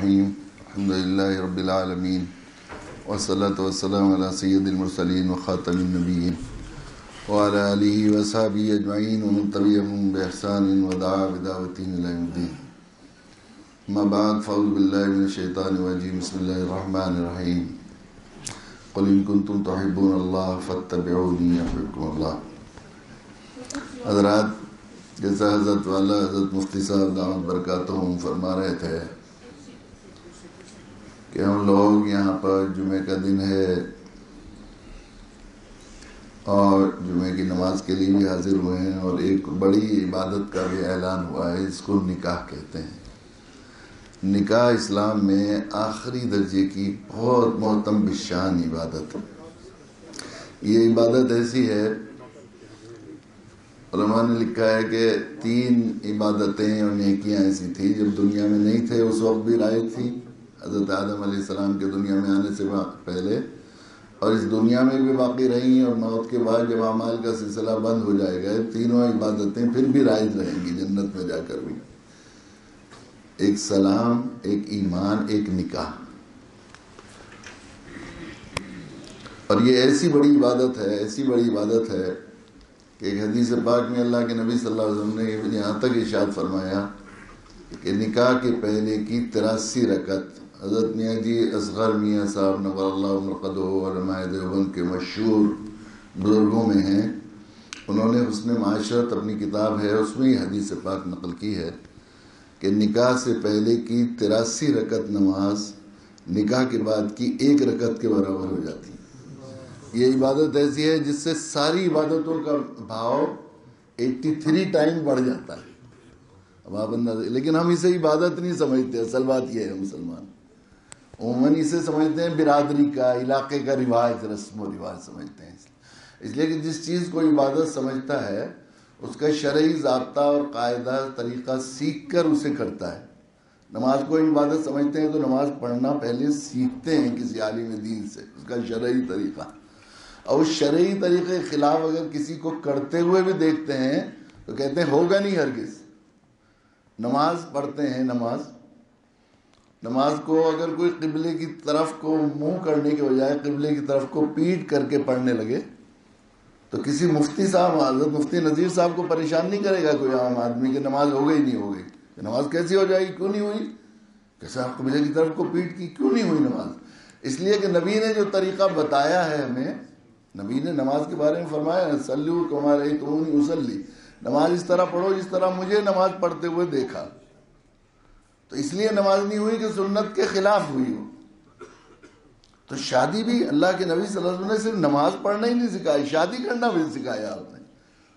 الرحیم الحمدللہ رب العالمین والصلاة والسلام علی سید المرسلین وخاتم النبیین وعلی آلہ وصحبہ اجمعین ومن تبعہم بإحسان ودعا بدعوتہم الی یوم الدین. اما بعد فاعوذ باللہ من الشیطان الرجیم. بسم اللہ الرحمن الرحیم. قل ان کنتم تحبون اللہ فاتبعونی یحببکم اللہ. حضرات، جیسا حضرت والا حضرت مفتی صاحب دامت برکاتہم فرما رہے تھے کہ ہم لوگ یہاں پر جمعہ کا دن ہے اور جمعہ کی نماز کے لیے بھی حاضر ہوئے ہیں، اور ایک بڑی عبادت کا بھی اعلان ہوا ہے، اس کو نکاح کہتے ہیں. نکاح اسلام میں آخری درجے کی بہت محترم بشان عبادت. یہ عبادت ایسی ہے، علماء نے لکھا ہے کہ 3 عبادتیں اور نیکیاں ایسی تھی جب دنیا میں نہیں تھے اس وقت بھی رائج تھی، حضرت آدم علیہ السلام کے دنیا میں آنے سے پہلے، اور اس دنیا میں بھی باقی رہی ہیں، اور موت کے بعد جب اعمال کا سلسلہ بند ہو جائے گا تینوں عبادتیں پھر بھی رائج رہیں گی جنت میں جا کر بھی. ایک سلام، ایک ایمان، ایک نکاح. اور یہ ایسی بڑی عبادت ہے کہ ایک حدیث پاک میں اللہ کے نبی صلی اللہ علیہ وسلم نے یہاں تک ارشاد فرمایا کہ نکاح کے پہلے کی 83 رکعت. حضرت میاں جی اصغر میاں صاحب نور اللہ مرقدہ علماء دیوبند کے مشہور بزرگوں میں ہیں، انہوں نے حسن معاشرت اپنی کتاب ہے اس میں یہ حدیث پاک نقل کی ہے کہ نکاح سے پہلے کی 83 رکعت نماز نکاح کے بعد کی 1 رکعت کے برابر ہو جاتی ہے. یہ عبادت ایسی ہے جس سے ساری عبادتوں کا بھاؤ 83 ٹائم بڑھ جاتا ہے. اب آپ اندازہ، لیکن ہم اسے عبادت نہیں سمجھتے. اصل بات یہ ہے، مسلمان عموماً اسے سمجھتے ہیں برادری کا، علاقے کا رواج، رسم و رواج سمجھتے ہیں. اس لیے کہ جس چیز کو عبادت سمجھتا ہے اس کا شرعی ضابطہ اور قاعدہ طریقہ سیکھ کر اسے کرتا ہے. نماز کو عبادت سمجھتے ہیں تو نماز پڑھنا پہلے سیکھتے ہیں کسی عالم دین سے، اس کا شرعی طریقہ. اور اس شرعی طریقے کے خلاف اگر کسی کو کرتے ہوئے بھی دیکھتے ہیں تو کہتے ہیں ہوگا نہیں ہرگز. نماز پڑھتے ہیں، نماز کو اگر کوئی قبلے کی طرف کو منہ کرنے کے بجائے قبلے کی طرف کو پیٹ کر کے پڑھنے لگے تو کسی مفتی صاحب، حضرت مفتی نذیر صاحب کو پریشان نہیں کرے گا کوئی عام آدمی کہ نماز ہو گئی نہیں ہو گئی. نماز کیسی ہو جائے گی؟ کیوں نہیں ہوئی؟ کیسے آپ قبلے کی طرف کو پیٹ کی کیوں نہیں ہوئی نماز؟ اس لیے کہ نبی نے جو طریقہ بتایا ہے ہمیں، نبی نے نماز کے بارے میں فرمایا صلو کما رأیتمونی اصلی، نماز اس طرح پڑھو جس طرح مجھے نماز پڑھتے ہوئے دیکھا. تو اس لیے نماز نہیں ہوئی کہ سنت کے خلاف ہوئی ہو. تو شادی بھی اللہ کے نبی صلی اللہ علیہ وسلم نے صرف نماز پڑھنا ہی نہیں سکھائی، شادی کرنا بھی سکھایا آپ نے.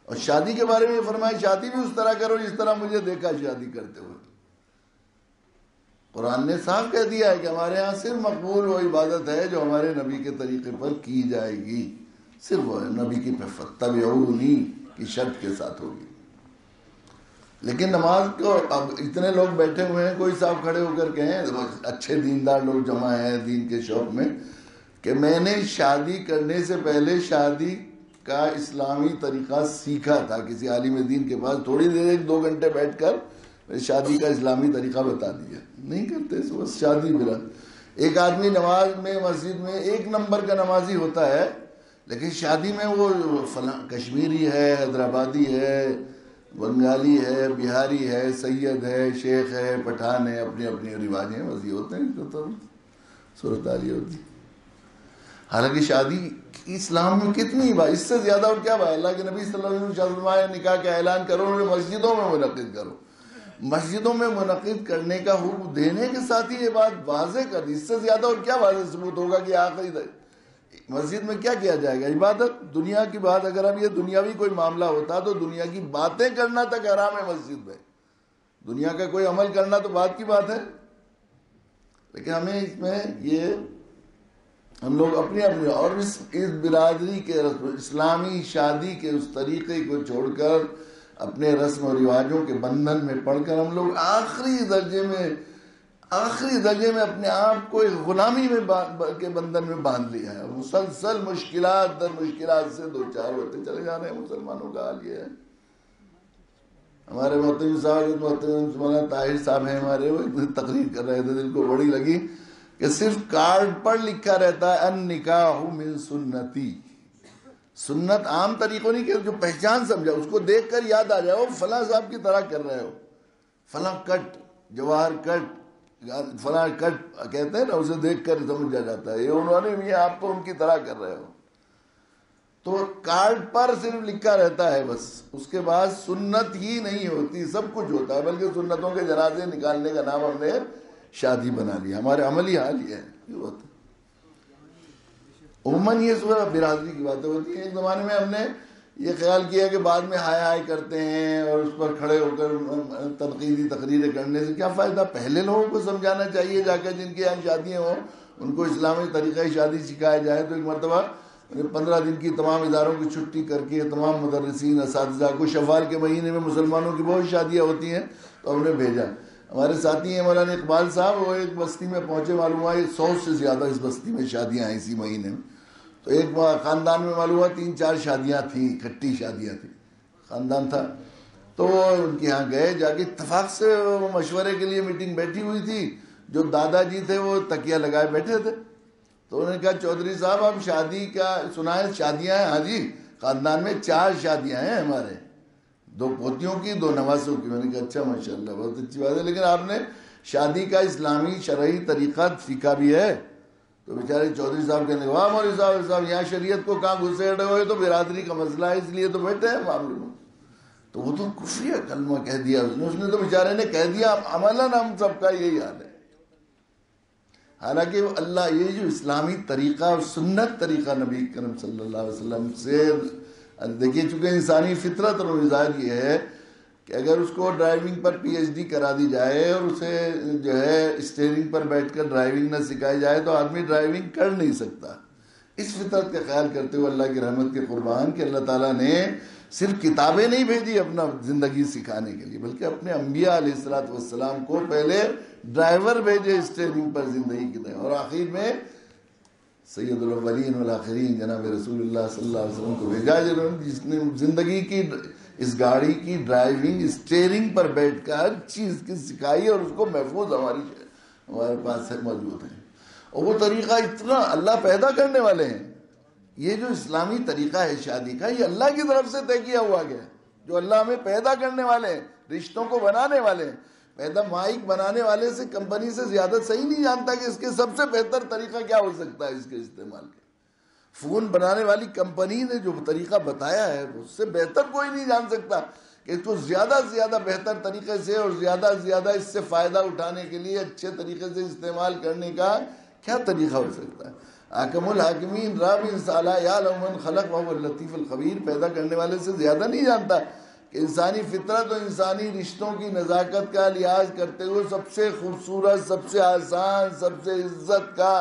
اور شادی کے بارے میں فرمایا شادی بھی اس طرح کرو جس طرح مجھے دیکھا شادی کرتے ہوئے. قرآن نے صاف کہہ دیا ہے کہ ہمارے ہاں صرف مقبول وہ عبادت ہے جو ہمارے نبی کے طریقے پر کی جائے گی، صرف وہ نبی کی فاتبعونی کی شرط کے ساتھ ہوگی. لیکن نماز کو اب اتنے لوگ بیٹھے ہوئے ہیں، کوئی صاحب کھڑے ہو کر کہیں، اچھے دیندار لوگ جمع ہیں دین کے شوق میں، کہ میں نے شادی کرنے سے پہلے شادی کا اسلامی طریقہ سیکھا تھا کسی عالم دین کے پاس، تھوڑی دیر 1-2 گھنٹے بیٹھ کر شادی کا اسلامی طریقہ بتا دیا. نہیں کرتے اس وقت شادی برا. ایک آدمی نماز میں مسجد میں 1 نمبر کا نمازی ہوتا ہے، لیکن شادی میں وہ فلاں کشمیری ہے، حیدرآبادی ہے، بنگالی ہے، بہاری ہے، سید ہے، شیخ ہے، پٹھان ہے، اپنے اپنے رواج ہیں، بس یہ ہوتے ہیں تو صورتحال یہ ہوتی. حالانکہ شادی اسلام میں کتنی بات، اس سے زیادہ اور کیا بات. اللہ کے نبی صلی اللہ علیہ وسلم فرمایا نکاح کا اعلان کرو اور مسجدوں میں منعقد کرو. مسجدوں میں منعقد کرنے کا حکم دینے کے ساتھ ہی یہ بات واضح کر دی. اس سے زیادہ اور کیا واضح ثبوت ہوگا کہ آخری مسجد میں کیا کیا جائے گا؟ عبادت. دنیا کی بات اگر اب یہ دنیاوی کوئی معاملہ ہوتا تو دنیا کی باتیں کرنا تک حرام ہے مسجد میں. دنیا کا کوئی عمل کرنا تو بات کی بات ہے. لیکن ہمیں اس میں یہ ہم لوگ اپنی اور اس برادری کے اسلامی شادی کے اس طریقے کو چھوڑ کر اپنے رسم و رواجوں کے بندھن میں پڑھ کر ہم لوگ آخری درجے میں اپنے آپ کو ایک غلامی کے بندھن میں باندھ لیا ہے. مسلسل مشکلات در مشکلات سے 2-4 ہوتے چلے جا رہے ہیں. مسلمانوں کا حال یہ ہے. ہمارے محترم صاحب مولانا طاہر صاحب ہیں ہمارے، وہ تقریر کر رہے تھے، دل کو بڑی لگی کہ صرف کارڈ پر لکھا رہتا ہے ان نکاح من سنتی، سنت عام طریقوں نہیں کہ جو پہچان سمجھا اس کو دیکھ کر یاد آ جائے وہ فلاں صاحب کی طرح کر رہے ہو، فلاں کٹ، جواہر کٹ، فلاں کٹ کہتے ہیں نا، اسے دیکھ کر سمجھا جاتا ہے یہ انہوں نے بھی، آپ تو ان کی طرح کر رہے ہو. تو کارڈ پر صرف لکھا رہتا ہے بس، اس کے بعد سنت ہی نہیں ہوتی، سب کچھ ہوتا ہے، بلکہ سنتوں کے جنازے نکالنے کا نام ہم نے شادی بنا لیا. ہمارے عملی حال یہ ہے، یہ ہوتا ہے. عموماً یہ صبح برادری کی باتیں ہوتی ہیں. ایک زمانے میں ہم نے یہ خیال کیا کہ بعد میں ہائے ہائے کرتے ہیں اور اس پر کھڑے ہو کر تنقیدی تقریریں کرنے سے کیا فائدہ. پہلے لوگوں کو سمجھانا چاہیے جا کر، جن کے یہاں شادیاں ہوں ان کو اسلامی طریقہ شادی سکھایا جائے. تو ایک مرتبہ 15 دن کی تمام اداروں کی چھٹی کر کے تمام مدرسین اساتذہ کو، شوال کے مہینے میں مسلمانوں کی بہت شادیاں ہوتی ہیں، تو ہم نے بھیجا. ہمارے ساتھی ہیں مولانا اقبال صاحب، وہ ایک بستی میں پہنچے، معلوم ہوا 100 سے زیادہ اس بستی میں شادیاں ہیں اسی مہینے میں. تو ایک خاندان میں معلوم ہوا 3-4 شادیاں تھیں، اکٹھی شادیاں تھیں، خاندان تھا. تو ان کے یہاں گئے، جا کے اتفاق سے مشورے کے لیے میٹنگ بیٹھی ہوئی تھی. جو دادا جی تھے وہ تکیہ لگائے بیٹھے تھے. تو انہوں نے کہا چودھری صاحب آپ شادی کا سنائیں، شادیاں ہیں. ہاں جی، خاندان میں 4 شادیاں ہیں ہمارے، 2 پوتیوں کی 2 نواسوں کی. میں نے کہا اچھا ماشاءاللہ بہت اچھی بات ہے، لیکن آپ نے شادی کا اسلامی شرعی طریقہ سیکھا بھی ہے؟ تو بیچارے چودھری صاحب کہنے واہ مولوی صاحب یہاں شریعت کو کہاں گھسیڑے ہوئے، تو برادری کا مسئلہ ہے اس لیے تو بیٹھے ہیں معاملے میں. تو وہ تو کفریہ کلمہ کہہ دیا اس نے تو بیچارے نے کہہ دیا. عملاً ہم سب کا یہی حال ہے. حالانکہ اللہ یہ جو اسلامی طریقہ اور سنت طریقہ نبی کرم صلی اللہ علیہ وسلم سے دیکھیے، چونکہ انسانی فطرت اور مزاج یہ ہے کہ اگر اس کو ڈرائیونگ پر پی ایچ ڈی کرا دی جائے اور اسے جو ہے اسٹیئرنگ پر بیٹھ کر ڈرائیونگ نہ سکھائی جائے تو آدمی ڈرائیونگ کر نہیں سکتا. اس فطرت کا خیال کرتے ہوئے اللہ کی رحمت کے قربان کہ اللہ تعالیٰ نے صرف کتابیں نہیں بھیجی اپنا زندگی سکھانے کے لیے، بلکہ اپنے انبیاء علیہ الصلوۃ والسلام کو پہلے ڈرائیور بھیجے اسٹیئرنگ پر زندگی کی طرح، اور آخر میں سید الاولین والآخرین جناب رسول اللہ صلی اللہ علیہ وسلم کو بھیجا، جس نے زندگی کی اس گاڑی کی ڈرائیونگ اسٹیئرنگ پر بیٹھ کر ہر چیز کی سکھائی، اور اس کو محفوظ ہمارے پاس ہے، موجود ہے. اور وہ طریقہ اتنا اللہ پیدا کرنے والے ہیں. یہ جو اسلامی طریقہ ہے شادی کا، یہ اللہ کی طرف سے طے کیا ہوا گیا، جو اللہ ہمیں پیدا کرنے والے ہیں، رشتوں کو بنانے والے ہیں. پیدا مائک بنانے والے سے کمپنی سے زیادہ صحیح نہیں جانتا کہ اس کے سب سے بہتر طریقہ کیا ہو سکتا ہے اس کے استعمال کے. فون بنانے والی کمپنی نے جو طریقہ بتایا ہے اس سے بہتر کوئی نہیں جان سکتا کہ اس کو زیادہ سے زیادہ بہتر طریقے سے اور زیادہ سے زیادہ اس سے فائدہ اٹھانے کے لیے اچھے طریقے سے استعمال کرنے کا کیا طریقہ ہو سکتا ہے. حاکم الحاکمین رب انصالہ یعلم من خلق وهو اللطیف الخبیر، پیدا کرنے والے سے زیادہ نہیں جانتا کہ انسانی فطرت اور انسانی رشتوں کی نزاکت کا لحاظ کرتے ہوئے سب سے خوبصورت، سب سے آسان، سب سے عزت کا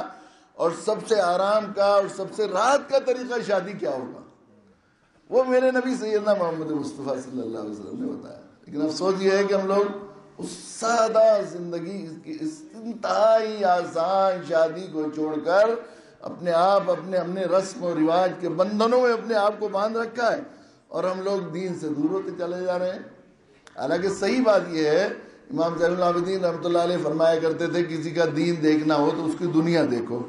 اور سب سے آرام کا اور سب سے راحت کا طریقہ شادی کیا ہوگا. وہ میرے نبی سیدنا محمد مصطفیٰ صلی اللہ علیہ وسلم نے بتایا. لیکن افسوس یہ ہے کہ ہم لوگ اس سادہ زندگی، اس انتہائی آسان شادی کو چھوڑ کر اپنے آپ ہم نے رسم و رواج کے بندھنوں میں اپنے آپ کو باندھ رکھا ہے، اور ہم لوگ دین سے دور ہوتے چلے جا رہے ہیں. حالانکہ صحیح بات یہ ہے، امام زین العابدین رحمۃ اللہ علیہ فرمایا کرتے تھے کسی کا دین دیکھنا ہو تو اس کی دنیا دیکھو.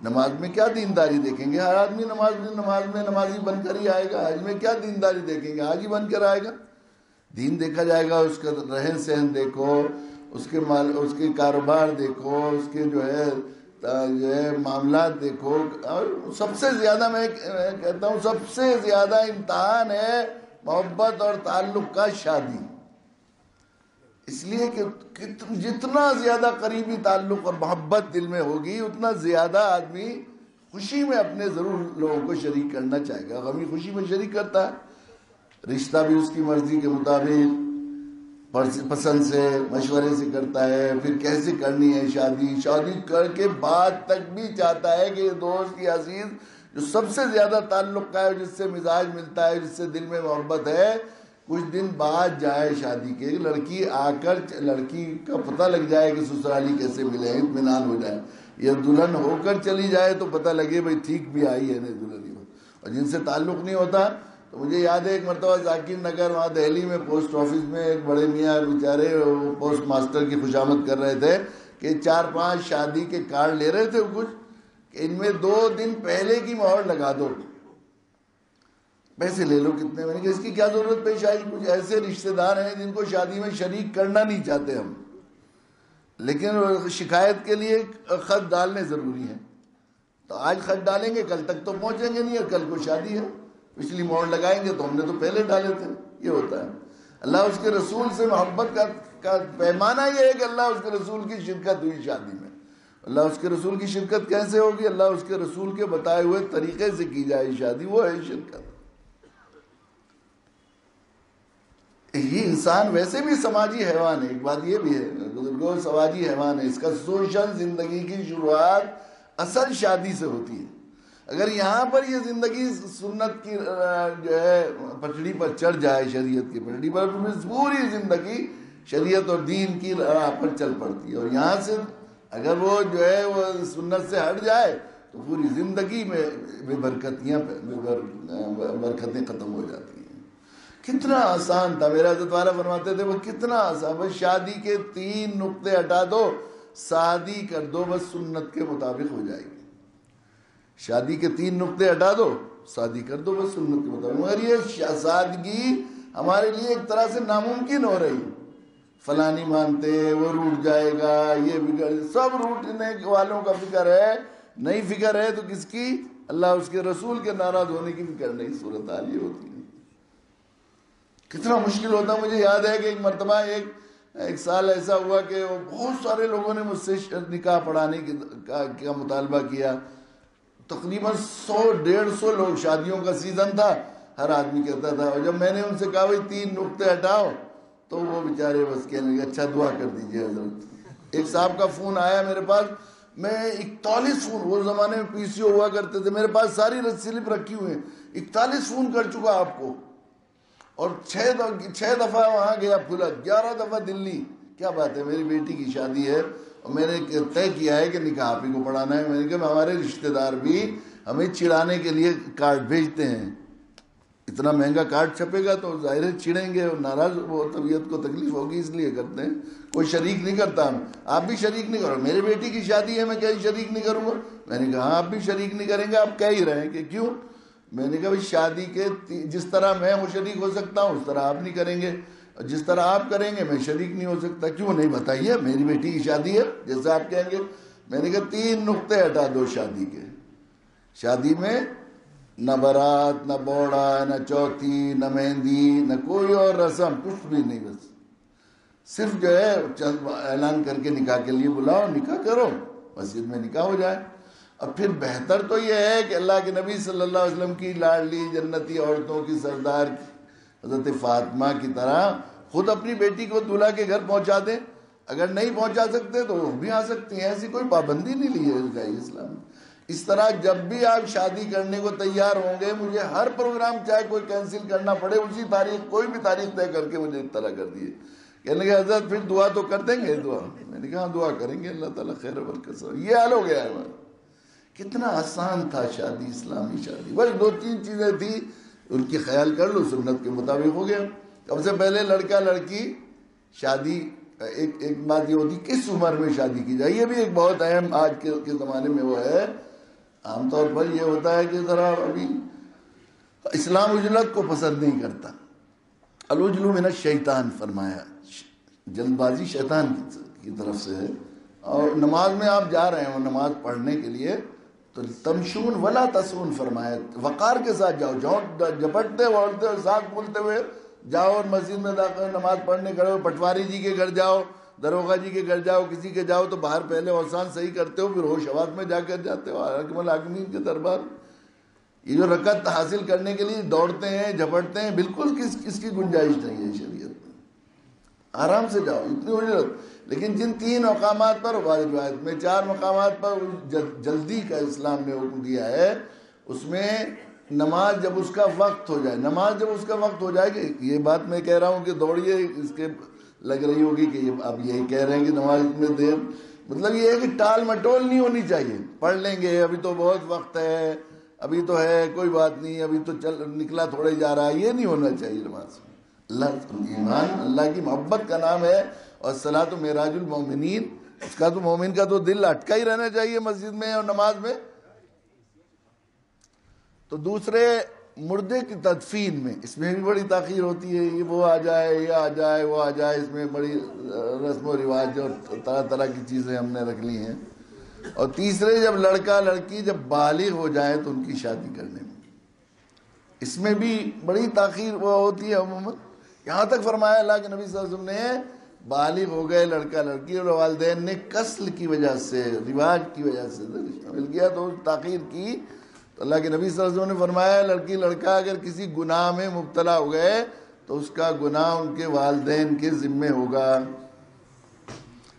نماز میں کیا دینداری دیکھیں گے؟ ہر آدمی نماز میں نمازی بن کر ہی آئے گا. حج میں کیا دینداری دیکھیں گے؟ حاجی بن کر آئے گا. دین دیکھا جائے گا، اس کا رہن سہن دیکھو، اس کے کاروبار دیکھو، اس کے جو ہے معاملات دیکھو. اور سب سے زیادہ میں کہتا ہوں سب سے زیادہ امتحان ہے محبت اور تعلق کا شادی. اس لیے کہ جتنا زیادہ قریبی تعلق اور محبت دل میں ہوگی اتنا زیادہ آدمی خوشی میں اپنے ضرور لوگوں کو شریک کرنا چاہے گا. غمی خوشی میں شریک کرتا ہے. رشتہ بھی اس کی مرضی کے مطابق پسند سے مشورے سے کرتا ہے. پھر کیسے کرنی ہے شادی کر کے بعد تک بھی چاہتا ہے کہ یہ دوست یا عزیز جو سب سے زیادہ تعلق کا ہے، جس سے مزاج ملتا ہے، جس سے دل میں محبت ہے، کچھ دن بعد جائے شادی کے. لڑکی آ کر لڑکی کا پتہ لگ جائے کہ سسرالی کیسے ملے، اطمینان ہو جائے. یا دلہن ہو کر چلی جائے تو پتہ لگے بھئی ٹھیک بھی آئی ہے نہیں دلہن. اور جن سے تعلق نہیں ہوتا تو مجھے یاد ہے ایک مرتبہ ذاکر نگر وہاں دہلی میں پوسٹ آفس میں ایک بڑے میاں بیچارے پوسٹ ماسٹر کی خوشامد کر رہے تھے کہ 4-5 شادی کے کارڈ لے رہے تھے کچھ کہ ان میں 2 دن پہلے کی مہر لگا دو، پیسے لے لو کتنے. میں نے کہا اس کی کیا ضرورت پیش آئی؟ کچھ ایسے رشتہ دار ہیں جن کو شادی میں شریک کرنا نہیں چاہتے ہم، لیکن شکایت کے لیے خط ڈالنے ضروری ہیں. تو آج خط ڈالیں گے کل تک تو پہنچیں گے نہیں، اور کل کو شادی ہے، پچھلی مہر لگائیں گے تو ہم نے تو پہلے ڈالے تھے. یہ ہوتا ہے. اللہ اس کے رسول سے محبت کا پیمانہ یہ ہے کہ اللہ اس کے رسول کی شرکت ہوئی شادی میں. اللہ اس کے رسول کی شرکت کیسے ہوگی؟ اللہ اس کے رسول کے بتائے ہوئے طریقے سے کی جائے شادی، وہ ہے شرکت. یہ انسان ویسے بھی سماجی حیوان ہے. ایک بات یہ بھی ہے بزرگوں، سماجی حیوان ہے. اس کا سوشل زندگی کی شروعات اصل شادی سے ہوتی ہے. اگر یہاں پر یہ زندگی سنت کی جو ہے پٹڑی پر چڑھ جائے، شریعت کی پٹڑی پر، تو پوری زندگی شریعت اور دین کی راہ پر چل پڑتی ہے. اور یہاں سے اگر وہ جو ہے وہ سنت سے ہٹ جائے تو پوری زندگی میں بے برکتیں ختم ہو جاتی ہیں. کتنا آسان تھا. میرا حضرت والا فرماتے تھے وہ کتنا آسان، بس شادی کے 3 نقطے ہٹا دو، شادی کر دو، بس سنت کے مطابق ہو جائے گی. شادی کے 3 نقطے ہٹا دو، شادی کر دو، بس سنت کے مطابق. مگر یہ سادگی ہمارے لیے ایک طرح سے ناممکن ہو رہی. فلاں نہیں مانتے، وہ روٹ جائے گا، یہ بگڑ، سب روٹنے والوں کا فکر ہے. نہیں فکر ہے تو کس کی؟ اللہ اس کے رسول کے ناراض ہونے کی فکر نہیں. صورتحال یہ ہوتی ہے. کتنا مشکل ہوتا. مجھے یاد ہے کہ ایک مرتبہ ایک سال ایسا ہوا کہ بہت سارے لوگوں نے مجھ سے نکاح پڑھانے کا مطالبہ کیا. تقریباً 100-150 لوگ، شادیوں کا سیزن تھا، ہر آدمی کہتا تھا. اور جب میں نے ان سے کہا بھائی 3 نقطے ہٹاؤ تو وہ بیچارے بس کہنے لگے اچھا دعا کر دیجئے حضرت. ایک صاحب کا فون آیا میرے پاس، میں 41 فون، وہ زمانے میں پی سی او ہوا کرتے تھے، میرے پاس ساری سلپ رکھی ہوئی ہیں، 41 فون کر چکا آپ کو، اور 6 دفعہ وہاں گیا پھلا، 11 دفعہ دلی. کیا بات ہے، میری بیٹی کی شادی ہے اور میں نے طے کیا ہے کہ نکاح آپ ہی کو پڑھانا ہے. میں نے کہا ہمارے رشتہ دار بھی ہمیں چڑانے کے لیے کارڈ بھیجتے ہیں، اتنا مہنگا کارڈ چھپے گا تو ظاہر ہے چڑیں گے اور ناراض، وہ طبیعت کو تکلیف ہوگی، اس لیے کرتے ہیں. کوئی شریک نہیں کرتا. آپ بھی شریک نہیں کرو. میری بیٹی کی شادی ہے، میں کہیں شریک نہیں کروں گا. میں نے کہا ہاں آپ بھی شریک نہیں کریں گے. آپ کہہ ہی رہے ہیں کہ کیوں؟ میں نے کہا بھائی شادی کے جس طرح میں شریک ہو سکتا ہوں اس طرح آپ نہیں کریں گے، اور جس طرح آپ کریں گے میں شریک نہیں ہو سکتا. کیوں نہیں؟ بتائیے، میری بیٹی کی شادی ہے جیسا آپ کہیں گے. میں نے کہا 3 نقطے ہٹا دو شادی کے. شادی میں نہ بارات، نہ بوڑا، نہ چوتھی، نہ مہندی، نہ کوئی اور رسم، کچھ بھی نہیں. بس صرف جو ہے چند اعلان کر کے نکاح کے لیے بلاؤ، نکاح کرو، مسجد میں نکاح ہو جائے. اب پھر بہتر تو یہ ہے کہ اللہ کے نبی صلی اللہ علیہ وسلم کی لاڈلی جنتی عورتوں کی سردار حضرت فاطمہ کی طرح خود اپنی بیٹی کو دولہا کے گھر پہنچا دیں. اگر نہیں پہنچا سکتے تو وہ بھی آ سکتی ہیں، ایسی کوئی پابندی نہیں لی ہے اسلام نے. اس طرح جب بھی آپ شادی کرنے کو تیار ہوں گے، مجھے ہر پروگرام چاہے کوئی کینسل کرنا پڑے، اسی تاریخ کوئی بھی تاریخ طے کر کے مجھے اطلاع کر دیے. کہنے لگے حضرت پھر دعا تو کر دیں گے. دعا، میں نے کہا دعا کریں گے، اللہ تعالیٰ خیر و برکت سے. یہ حال ہو گیا ہے ہمارا. کتنا آسان تھا شادی، اسلامی شادی. بس 2-3 چیزیں تھیں، ان کی خیال کر لو، سنت کے مطابق ہو گیا. سب سے پہلے لڑکا لڑکی شادی، ایک بات یہ ہوتی کس عمر میں شادی کی جائے. یہ بھی ایک بہت اہم آج کے زمانے میں وہ ہے. عام طور پر یہ ہوتا ہے کہ ذرا ابھی اسلام اجلت کو پسند نہیں کرتا. العجل من الشیطان فرمایا، جلد بازی شیطان کی طرف سے ہے. اور نماز میں آپ جا رہے ہو نماز پڑھنے کے لیے تو تمشون ولا تسون فرمایا، وقار کے ساتھ جاؤ، جھپٹتے اوڑھتے اور ساتھ بولتے ہوئے جاؤ. اور مسجد میں داخل نماز پڑھنے کرو، پٹواری جی کے گھر جاؤ، دروغہ جی کے گھر جاؤ، کسی کے جاؤ تو باہر پہلے اوسان صحیح کرتے ہو، پھر ہوش حواس میں جا کر جاتے ہو حاکم الحاکمین کے دربار. یہ جو رکعت حاصل کرنے کے لیے دوڑتے ہیں جھپٹتے ہیں، بالکل اس کی گنجائش نہیں ہے شریعت میں. آرام سے جاؤ، اتنی اجرت. لیکن جن 3 مقامات پر روایت میں 4 مقامات پر جلدی کا اسلام نے حکم دیا ہے، اس میں نماز جب اس کا وقت ہو جائے، نماز جب اس کا وقت ہو جائے کہ یہ بات میں کہہ رہا ہوں کہ دوڑیے، اس کے لگ رہی ہوگی کہ آپ یہی کہہ رہے ہیں کہ نماز میں دیر، مطلب یہ ہے کہ ٹال مٹول نہیں ہونی چاہیے. پڑھ لیں گے، ابھی تو بہت وقت ہے، ابھی تو ہے کوئی بات نہیں، ابھی تو چل نکلا تھوڑے جا رہا ہے، یہ نہیں ہونا چاہیے نماز میں۔ اللہ ایمان اللہ کی محبت کا نام ہے، اور صلاۃ معراج المومنین، اس کا تو مومن کا تو دل اٹکا ہی رہنا چاہیے مسجد میں اور نماز میں۔ تو دوسرے مردے کی تدفین میں، اس میں بھی بڑی تاخیر ہوتی ہے، یہ وہ آ جائے، یہ آ جائے، وہ آ جائے، اس میں بڑی رسم و رواج اور طرح طرح کی چیزیں ہم نے رکھ لی ہیں۔ اور تیسرے جب لڑکا لڑکی جب بالغ ہو جائے تو ان کی شادی کرنے میں، اس میں بھی بڑی تاخیر وہ ہوتی ہے عموماً۔ یہاں تک فرمایا اللہ کے نبی صلی اللہ علیہ وسلم نے بالغ ہو گئے لڑکا لڑکی اور والدین نے قصل کی وجہ سے، رواج کی وجہ سے رشتہ مل گیا تو تاخیر کی، تو اللہ کے نبی صلی اللہ علیہ وسلم نے فرمایا لڑکی لڑکا اگر کسی گناہ میں مبتلا ہو گئے تو اس کا گناہ ان کے والدین کے ذمے ہوگا۔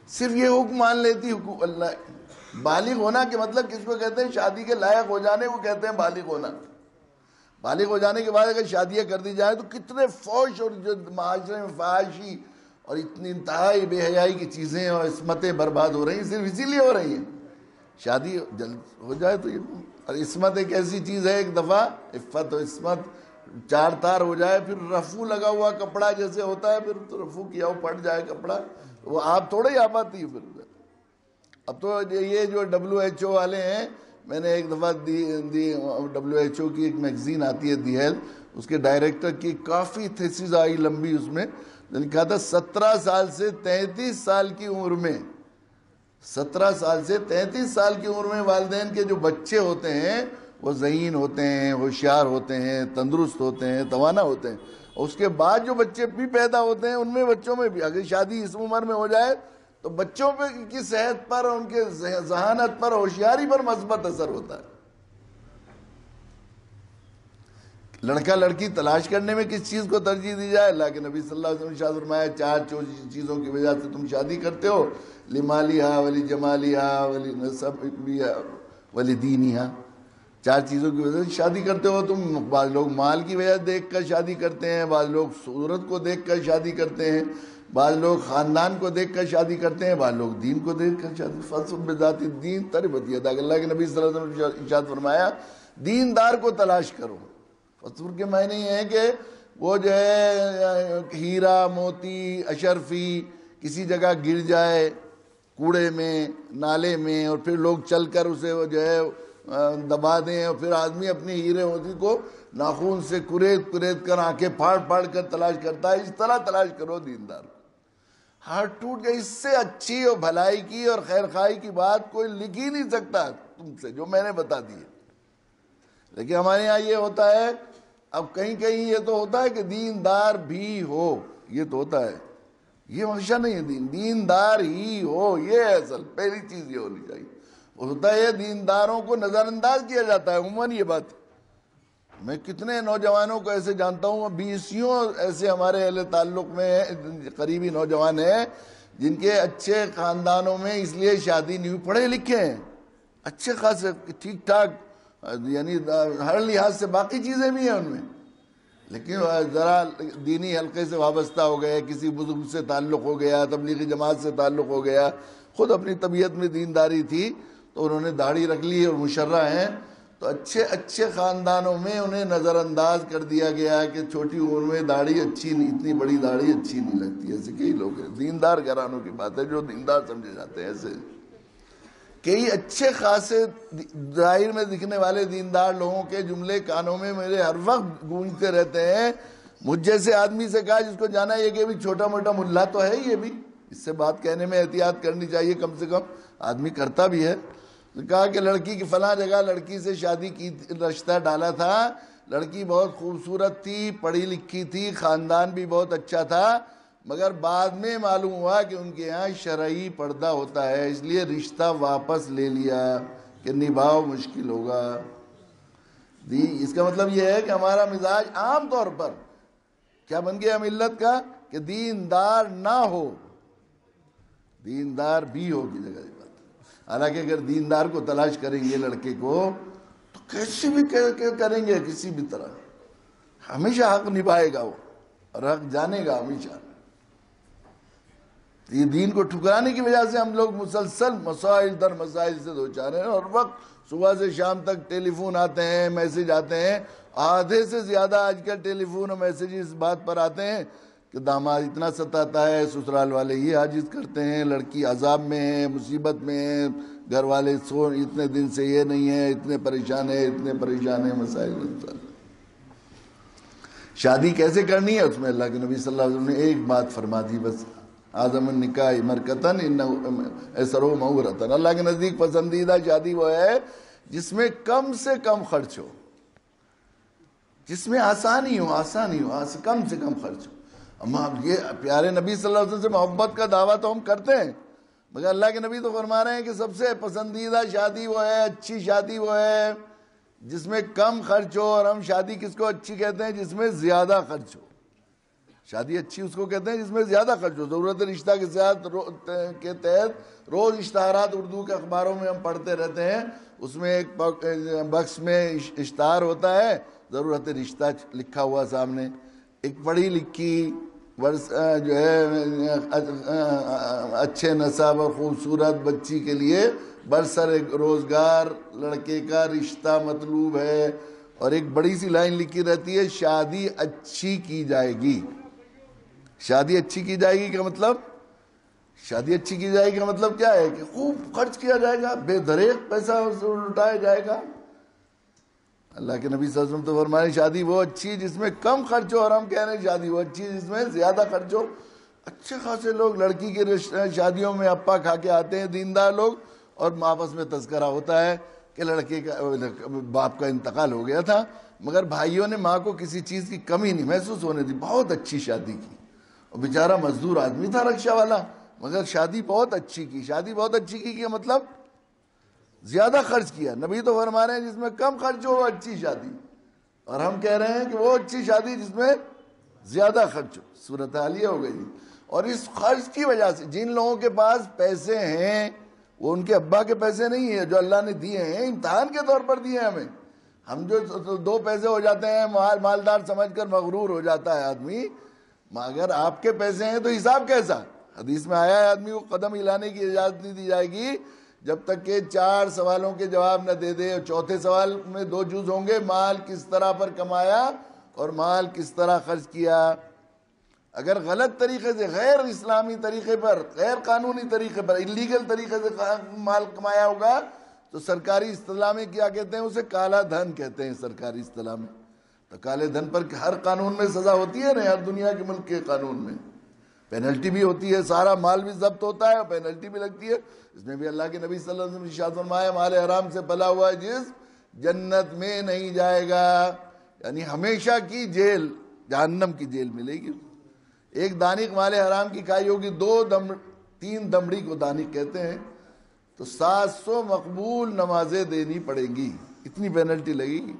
صرف یہ حکم مان لیتی حکم اللہ۔ بالغ ہونا کے مطلب کس کو کہتے ہیں؟ شادی کے لائق ہو جانے کو کہتے ہیں بالغ ہونا۔ بالغ ہو جانے کے بعد اگر شادیاں کر دی جائیں تو کتنے فوش اور جو معاشرے میں فحاشی اور اتنی انتہائی بے حیائی کی چیزیں اور عصمتیں برباد ہو رہی ہیں، صرف اسی لیے ہو رہی ہیں۔ شادی جلد ہو جائے تو یہ، اور عصمت ایک ایسی چیز ہے، ایک دفعہ عفت و عصمت چار تار ہو جائے، پھر رفو لگا ہوا کپڑا جیسے ہوتا ہے، پھر تو رفو کیا ہو پڑ جائے کپڑا، وہ آپ تھوڑے ہی آ پاتی ہے پھر۔ اب تو یہ جو WHO والے ہیں، میں نے ایک دفعہ WHO کی ایک میگزین آتی ہے دی ہیلتھ، اس کے ڈائریکٹر کی کافی تھیسز آئی لمبی، اس میں لکھا تھا 17 سال سے 33 سال کی عمر میں، 17 سال سے 33 سال کی عمر میں والدین کے جو بچے ہوتے ہیں وہ ذہین ہوتے ہیں، ہوشیار ہوتے ہیں، تندرست ہوتے ہیں، توانا ہوتے ہیں، اور اس کے بعد جو بچے بھی پیدا ہوتے ہیں ان میں بچوں میں بھی اگر شادی اس عمر میں ہو جائے تو بچوں پہ کی صحت پر، ان کے ذہانت پر، ہوشیاری پر مثبت اثر ہوتا ہے۔ لڑکا لڑکی تلاش کرنے میں کس چیز کو ترجیح دی جائے؟ اللہ کے نبی صلی اللہ علیہ وسلم نے ارشاد فرمایا 4 چیزوں کی وجہ سے تم شادی کرتے ہو، لمالیہا ولی جمالیہا ولی نسبیہا ولی دینہا، 4 چیزوں کی وجہ سے شادی کرتے ہو تم۔ بعض لوگ مال کی وجہ دیکھ کر شادی کرتے ہیں، بعض لوگ صورت کو دیکھ کر شادی کرتے ہیں، بعض لوگ خاندان کو دیکھ کر شادی کرتے ہیں، بعض لوگ دین کو دیکھ کر شادی۔ فَانظُرْ بِذَاتِ الدِّینِ تَرِبَتْ یَدَاکَ، اللہ کے نبی صلی اللہ علیہ وسلم نے ارشاد فرمایا دیندار کو تلاش کرو۔ فَانظُرْ کے معنی یہ ہے کہ وہ جو ہے ہیرا موتی اشرفی کسی جگہ گر جائے کوڑے میں، نالے میں، اور پھر لوگ چل کر اسے وہ جو ہے دبا دیں، اور پھر آدمی اپنی ہیرے موتی کو ناخون سے کریت کر آنکھیں پھاڑ پھاڑ کر تلاش کرتا ہے، اس طرح تلاش کرو دیندار۔ ہاتھ ٹوٹ گئے، اس سے اچھی اور بھلائی کی اور خیر خواہی کی بات کوئی لکھ ہی نہیں سکتا تم سے جو میں نے بتا دی ہے۔ لیکن ہمارے یہاں یہ ہوتا ہے، اب کہیں کہیں یہ تو ہوتا ہے کہ دیندار بھی ہو، یہ تو ہوتا ہے، یہ ہمیشہ نہیں ہے، دیندار ہی ہو، یہ اصل پہلی چیز یہ ہونی چاہیے۔ ہوتا ہے دینداروں کو نظر انداز کیا جاتا ہے عموماً، یہ بات میں کتنے نوجوانوں کو ایسے جانتا ہوں، 20 ایسے ہمارے اہل تعلق میں قریبی نوجوان ہیں جن کے اچھے خاندانوں میں اس لیے شادی نہیں ہوئی، پڑھے لکھے ہیں، اچھے خاصے ٹھیک ٹھاک، یعنی ہر لحاظ سے باقی چیزیں بھی ہیں ان میں، لیکن ذرا دینی حلقے سے وابستہ ہو گئے، کسی بزرگ سے تعلق ہو گیا، تبلیغی جماعت سے تعلق ہو گیا، خود اپنی طبیعت میں دینداری تھی تو انہوں نے داڑھی رکھ لی اور مشرع ہیں، تو اچھے خاندانوں میں انہیں نظر انداز کر دیا گیا کہ چھوٹی عمر میں داڑھی اچھی نہیں، اتنی بڑی داڑھی اچھی نہیں لگتی۔ ایسے کئی لوگ ہیں، دیندار گھرانوں کی بات ہے جو دیندار سمجھے جاتے ہیں، ایسے کئی اچھے خاصے ظاہر میں دکھنے والے دیندار لوگوں کے جملے کانوں میں میرے ہر وقت گونجتے رہتے ہیں۔ مجھ جیسے آدمی سے کہا جس کو جانا یہ کہ بھی چھوٹا موٹا ملا تو ہے، یہ بھی اس سے بات کہنے میں احتیاط کرنی چاہیے، کم سے کم آدمی کرتا بھی ہے۔ کہا کہ لڑکی کی فلاں جگہ لڑکی سے شادی کی، رشتہ ڈالا تھا، لڑکی بہت خوبصورت تھی، پڑھی لکھی تھی، خاندان بھی بہت اچھا تھا، مگر بعد میں معلوم ہوا کہ ان کے یہاں شرعی پردہ ہوتا ہے، اس لیے رشتہ واپس لے لیا کہ نبھاؤ مشکل ہوگا۔ اس کا مطلب یہ ہے کہ ہمارا مزاج عام طور پر کیا بن گیا ملت کا کہ دیندار نہ ہو، دیندار بھی ہو کی جگہ۔ حالانکہ اگر دیندار کو تلاش کریں گے لڑکے کو تو کیسے بھی کریں گے، کسی بھی طرح ہمیشہ حق نبھائے گا وہ، اور حق جانے گا ہمیشہ۔ یہ دین کو ٹھکرانے کی وجہ سے ہم لوگ مسلسل مسائل در مسائل سے دوچار ہیں، اور وقت صبح سے شام تک ٹیلی فون آتے ہیں، میسج آتے ہیں، آدھے سے زیادہ آج کل ٹیلی فون اور میسج اس بات پر آتے ہیں کہ داماد اتنا ستاتا ہے، سسرال والے یہ عاجز کرتے ہیں، لڑکی عذاب میں ہے، مصیبت میں ہے، گھر والے اتنے دن سے یہ نہیں ہے، اتنے پریشان ہیں، مسائل۔ شادی کیسے کرنی ہے، اس میں اللہ کے نبی صلی اللہ علیہ وسلم نے ایک بات فرما دی بس، اعظم النکاح مرکتن ایسرو مورتن، اللہ کے نزدیک پسندیدہ شادی وہ ہے جس میں کم سے کم خرچ ہو، جس میں آسانی ہو، کم سے کم خرچ ہو۔ یہ پیارے نبی صلی اللہ علیہ وسلم سے محبت کا دعویٰ تو ہم کرتے ہیں، مگر اللہ کے نبی تو فرما رہے ہیں کہ سب سے پسندیدہ شادی وہ ہے، اچھی شادی وہ ہے جس میں کم خرچ ہو۔ اور ہم شادی کس کو اچھی کہتے ہیں؟ جس میں زیادہ خرچ ہو۔ شادی اچھی اس کو کہتے ہیں جس میں زیادہ خرچ ہو۔ ضرورت رشتہ کے تحت روز اشتہارات اردو کے اخباروں میں ہم پڑھتے رہتے ہیں، اس میں ایک بکس میں اشتہار ہوتا ہے، ضرورت رشتہ لکھا ہوا سامنے، ایک پڑھی لکھی جو ہے اچھے نصاب اور خوبصورت بچی کے لیے برسر روزگار لڑکے کا رشتہ مطلوب ہے، اور ایک بڑی سی لائن لکھی رہتی ہے، شادی اچھی کی جائے گی۔ شادی اچھی کی جائے گی کا مطلب، شادی اچھی کی جائے گی کا مطلب کیا ہے کہ خوب خرچ کیا جائے گا، بے دریغ پیسہ لٹایا جائے گا۔ اللہ کے نبی صلی اللہ علیہ وسلم تو فرمائے شادی وہ اچھی جس میں کم خرچ ہو، اور ہم کہہ رہے ہیں شادی وہ اچھی جس میں زیادہ خرچ ہو۔ اچھے خاصے لوگ لڑکی کے شادیوں میں اپا کھا کے آتے ہیں، دیندار لوگ، اور آپس میں تذکرہ ہوتا ہے کہ لڑکے کا باپ کا انتقال ہو گیا تھا، مگر بھائیوں نے ماں کو کسی چیز کی کمی نہیں محسوس ہونے دی، بہت اچھی شادی کی، اور بیچارہ مزدور آدمی تھا رکشہ والا، مگر شادی بہت اچھی کی۔ شادی بہت اچھی کی کہ مطلب زیادہ خرچ کیا۔ نبی تو فرما رہے ہیں جس میں کم خرچ ہو وہ اچھی شادی، اور ہم کہہ رہے ہیں کہ وہ اچھی شادی جس میں زیادہ خرچ ہو۔ صورت حالیہ ہو گئی۔ اور اس خرچ کی وجہ سے جن لوگوں کے پاس پیسے ہیں وہ ان کے ابا کے پیسے نہیں ہیں جو اللہ نے دیے ہیں، امتحان کے طور پر دیے ہیں ہمیں۔ ہم جو دو پیسے ہو جاتے ہیں مالدار سمجھ کر مغرور ہو جاتا ہے آدمی، مگر آپ کے پیسے ہیں تو حساب کیسا؟ حدیث میں آیا ہے آدمی کو قدم ہلانے کی اجازت نہیں دی جائے گی جب تک کہ 4 سوالوں کے جواب نہ دے دے، اور چوتھے سوال میں 2 جز ہوں گے، مال کس طرح پر کمایا اور مال کس طرح خرچ کیا۔ اگر غلط طریقے سے، غیر اسلامی طریقے پر، غیر قانونی طریقے پر، انلیگل طریقے سے مال کمایا ہوگا تو سرکاری اصطلاح میں کیا کہتے ہیں؟ اسے کالا دھن کہتے ہیں سرکاری اصطلاح میں۔ تو کالے دھن پر ہر قانون میں سزا ہوتی ہے نا، ہر دنیا کے ملک کے قانون میں پینلٹی بھی ہوتی ہے، سارا مال بھی ضبط ہوتا ہے اور پینلٹی بھی لگتی ہے۔ اس میں بھی اللہ کے نبی صلی اللہ علیہ وسلم نے ارشاد فرمایا مال حرام سے پلا ہوا جس جنت میں نہیں جائے گا، یعنی ہمیشہ کی جیل، جہنم کی جیل ملے گی۔ ایک دانق مال حرام کی کھائی ہوگی، 3 دمڑی کو دانق کہتے ہیں، تو 700 مقبول نمازیں دینی پڑیں گی، اتنی پینلٹی لگے گی۔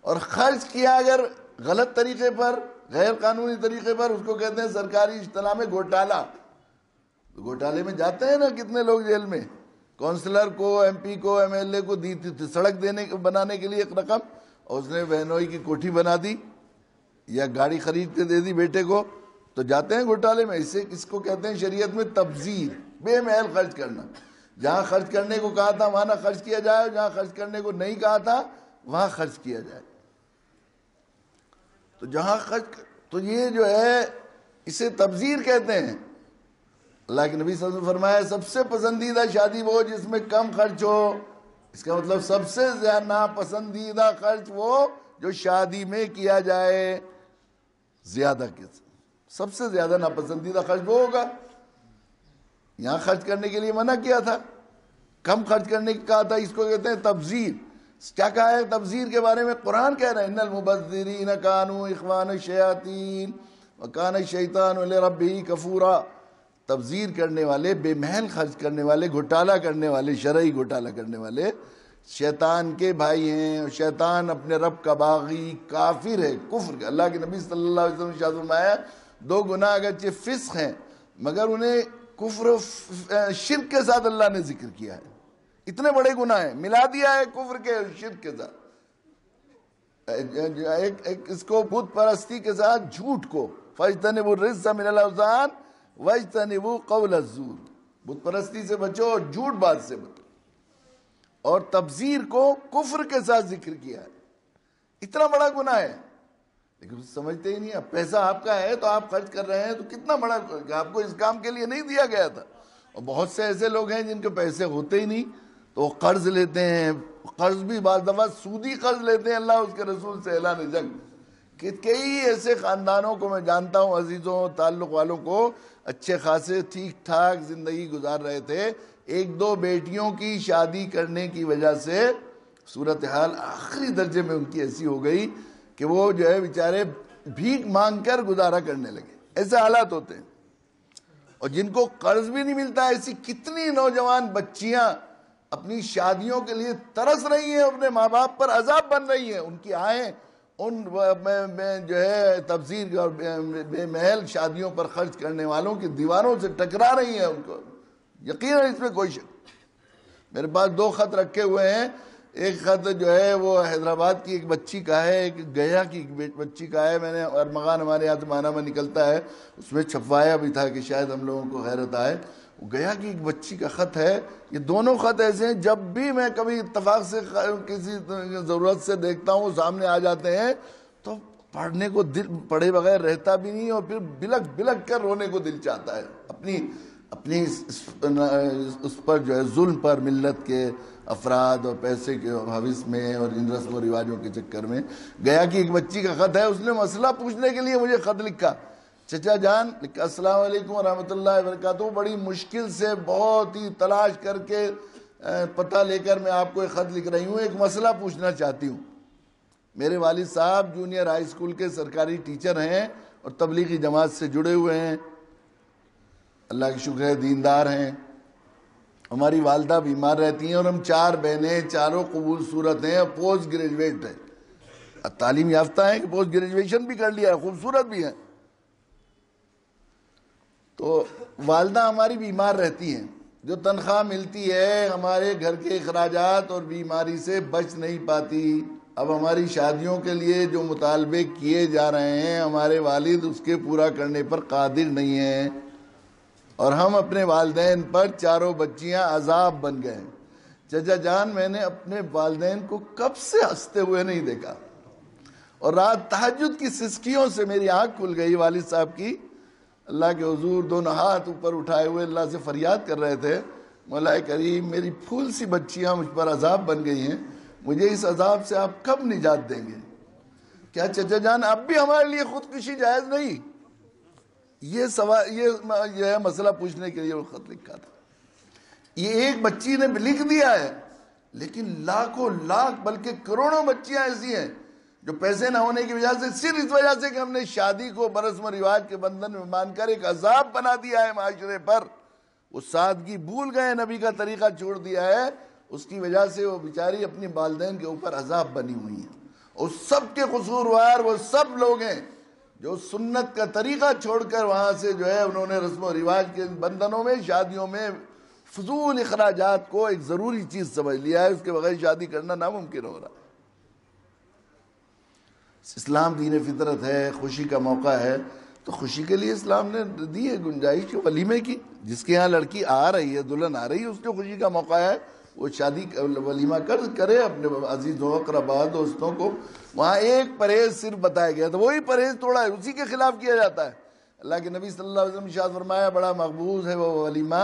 اور خرچ کیا اگر غلط طریقے پر، غیر قانونی طریقے پر، اس کو کہتے ہیں سرکاری اصطلاح میں گھوٹالہ۔ گھوٹالے میں جاتے ہیں نا کتنے لوگ جیل میں، کونسلر کو، ایم پی کو، ایم ایل اے کو دی تھی سڑک بنانے کے لیے ایک رقم، اور اس نے بہنوئی کی کوٹھی بنا دی یا گاڑی خرید کے دے دی بیٹے کو، تو جاتے ہیں گھوٹالے میں۔ اس کو کہتے ہیں شریعت میں تبذیر، بے محل خرچ کرنا۔ جہاں خرچ کرنے کو کہا تھا وہاں نہ خرچ کیا جائے، جہاں خرچ کرنے کو نہیں کہا تھا وہاں خرچ کیا جائے۔ تو جہاں خرچ، تو یہ جو ہے اسے تبذیر کہتے ہیں۔ اللہ کے نبی صلی اللہ علیہ وسلم نے فرمایا سب سے پسندیدہ شادی وہ جس میں کم خرچ ہو۔ اس کا مطلب سب سے زیادہ ناپسندیدہ خرچ وہ جو شادی میں کیا جائے زیادہ سب سے زیادہ ناپسندیدہ خرچ وہ ہوگا۔ یہاں خرچ کرنے کے لیے منع کیا تھا، کم خرچ کرنے کی کہا تھا، اس کو کہتے ہیں تبذیر۔ کیا کہا ہے تبذیر کے بارے میں؟ قرآن کہہ رہا ہے ان المبذرین کانوا اخوان الشیاطین وکان الشیطان لربہ کفورا۔ تبذیر کرنے والے، بے محل خرچ کرنے والے، گھوٹالہ کرنے والے، شرعی گھوٹالہ کرنے والے شیطان کے بھائی ہیں، اور شیطان اپنے رب کا باغی کافر ہے، کفر کا۔ اللہ کے نبی صلی اللہ علیہ وسلم نے ارشاد فرمایا 2 گناہ اگرچہ فسق ہیں مگر انہیں کفر و شرک کے ساتھ اللہ نے ذکر کیا ہے، اتنے بڑے گناہ ہیں، ملا دیا ہے کفر کے شرک کے ساتھ، اس کو بت پرستی کے ساتھ، جھوٹ کو، فاجتنبوا الرجس من الاوثان وَاجْتَنِبُوا قَوْلَ الزُّورِ، بت پرستی سے بچو اور جھوٹ بات سے بچو. اور تبذیر کو کفر کے ساتھ ذکر کیا ہے. اتنا بڑا گناہ ہے لیکن سمجھتے ہی نہیں. اب پیسہ آپ کا ہے تو آپ خرچ کر رہے ہیں تو کتنا بڑا، آپ کو اس کام کے لیے نہیں دیا گیا تھا. اور بہت سے ایسے لوگ ہیں جن کے پیسے ہوتے ہی نہیں تو وہ قرض لیتے ہیں. قرض بھی بعض دفعہ سودی قرض لیتے ہیں. اللہ اس کے رسول سے اعلان جنگ کہ کئی ایسے خاندانوں کو میں جانتا ہوں، عزیزوں تعلق والوں کو، اچھے خاصے ٹھیک ٹھاک زندگی گزار رہے تھے، ایک دو بیٹیوں کی شادی کرنے کی وجہ سے صورتحال آخری درجے میں ان کی ایسی ہو گئی کہ وہ جو ہے بیچارے بھیک مانگ کر گزارا کرنے لگے. ایسے حالات ہوتے ہیں. اور جن کو قرض بھی نہیں ملتا، ایسی کتنی نوجوان بچیاں اپنی شادیوں کے لیے ترس رہی ہیں، اپنے ماں باپ پر عذاب بن رہی ہیں. ان کی آہیں ان میں جو ہے تبذیر اور بے محل شادیوں پر خرچ کرنے والوں کی دیواروں سے ٹکرا رہی ہیں. ان کو یقیناً اس میں کوئی شک. میرے پاس 2 خط رکھے ہوئے ہیں. ایک خط جو ہے وہ حیدرآباد کی ایک بچی کا ہے، ایک گیا کی ایک بچی کا ہے. میں نے ارمغان ہمارے یہاں سے مانا میں نکلتا ہے، اس میں چھپوایا بھی تھا کہ شاید ہم لوگوں کو غیرت آئے. وہ گیا کی ایک بچی کا خط ہے. یہ دونوں خط ایسے ہیں جب بھی میں کبھی اتفاق سے کسی ضرورت سے دیکھتا ہوں سامنے آ جاتے ہیں تو پڑھنے کو دل پڑھے بغیر رہتا بھی نہیں، اور پھر بلک بلک کر رونے کو دل چاہتا ہے اپنی اس پر جو ہے ظلم پر، ملت کے افراد اور پیسے کے حوث میں اور ان رسم و رواجوں کے چکر میں. گیا کی ایک بچی کا خط ہے. اس نے مسئلہ پوچھنے کے لیے مجھے خط لکھا. چچا جان لکھا، السلام علیکم ورحمۃ اللہ وبرکاتہ، بڑی مشکل سے بہت ہی تلاش کر کے پتہ لے کر میں آپ کو ایک خط لکھ رہی ہوں. ایک مسئلہ پوچھنا چاہتی ہوں. میرے والد صاحب جونیئر ہائی اسکول کے سرکاری ٹیچر ہیں اور تبلیغی جماعت سے جڑے ہوئے ہیں. اللہ کی شکر ہے دیندار ہیں. ہماری والدہ بیمار رہتی ہیں اور ہم 4 بہنیں، چاروں قبول صورت ہیں اور پوسٹ گریجویٹ ہیں. تعلیم یافتہ ہیں کہ پوسٹ گریجویشن بھی کر لیا ہے، خوبصورت بھی ہیں. تو والدہ ہماری بیمار رہتی ہیں. جو تنخواہ ملتی ہے ہمارے گھر کے اخراجات اور بیماری سے بچ نہیں پاتی. اب ہماری شادیوں کے لیے جو مطالبے کیے جا رہے ہیں ہمارے والد اس کے پورا کرنے پر قادر نہیں ہیں، اور ہم اپنے والدین پر چاروں بچیاں عذاب بن گئے. چچا جان میں نے اپنے والدین کو کب سے ہنستے ہوئے نہیں دیکھا، اور رات تہجد کی سسکیوں سے میری آنکھ کھل گئی. والد صاحب کی اللہ کے حضور دونوں ہاتھ اوپر اٹھائے ہوئے اللہ سے فریاد کر رہے تھے، مولا کریم میری پھول سی بچیاں مجھ پر عذاب بن گئی ہیں، مجھے اس عذاب سے آپ کب نجات دیں گے؟ کیا چچا جان اب بھی ہمارے لیے خودکشی جائز نہیں؟ یہ سوال، یہ ہے مسئلہ پوچھنے کے لیے وہ خط لکھا تھا. یہ ایک بچی نے لکھ دیا ہے، لیکن لاکھوں لاکھ بلکہ کروڑوں بچیاں ایسی ہیں جو پیسے نہ ہونے کی وجہ سے، صرف اس وجہ سے کہ ہم نے شادی کو برسم و رواج کے بندھن میں مان کر ایک عذاب بنا دیا ہے معاشرے پر، وہ سادگی بھول گئے، نبی کا طریقہ چھوڑ دیا ہے، اس کی وجہ سے وہ بیچاری اپنی والدین کے اوپر عذاب بنی ہوئی ہیں. اور سب کے قصوروار وہ سب لوگ ہیں جو سنت کا طریقہ چھوڑ کر وہاں سے جو ہے انہوں نے رسم و رواج کے بندھنوں میں، شادیوں میں فضول اخراجات کو ایک ضروری چیز سمجھ لیا ہے. اس کے بغیر شادی کرنا ناممکن ہو رہا ہے. اسلام دین فطرت ہے، خوشی کا موقع ہے تو خوشی کے لیے اسلام نے دی ہے گنجائش ولیمے کی. جس کے ہاں لڑکی آ رہی ہے، دلہن آ رہی ہے، اس کو خوشی کا موقع ہے، وہ شادی ولیمہ کرے اپنے عزیزوں اقربا دوستوں کو. وہاں ایک پرہیز صرف بتایا گیا تو وہی پرہیز توڑا ہے، اسی کے خلاف کیا جاتا ہے. اللہ کے نبی صلی اللہ علیہ وسلم ارشاد فرمایا بڑا مقبوض ہے وہ ولیمہ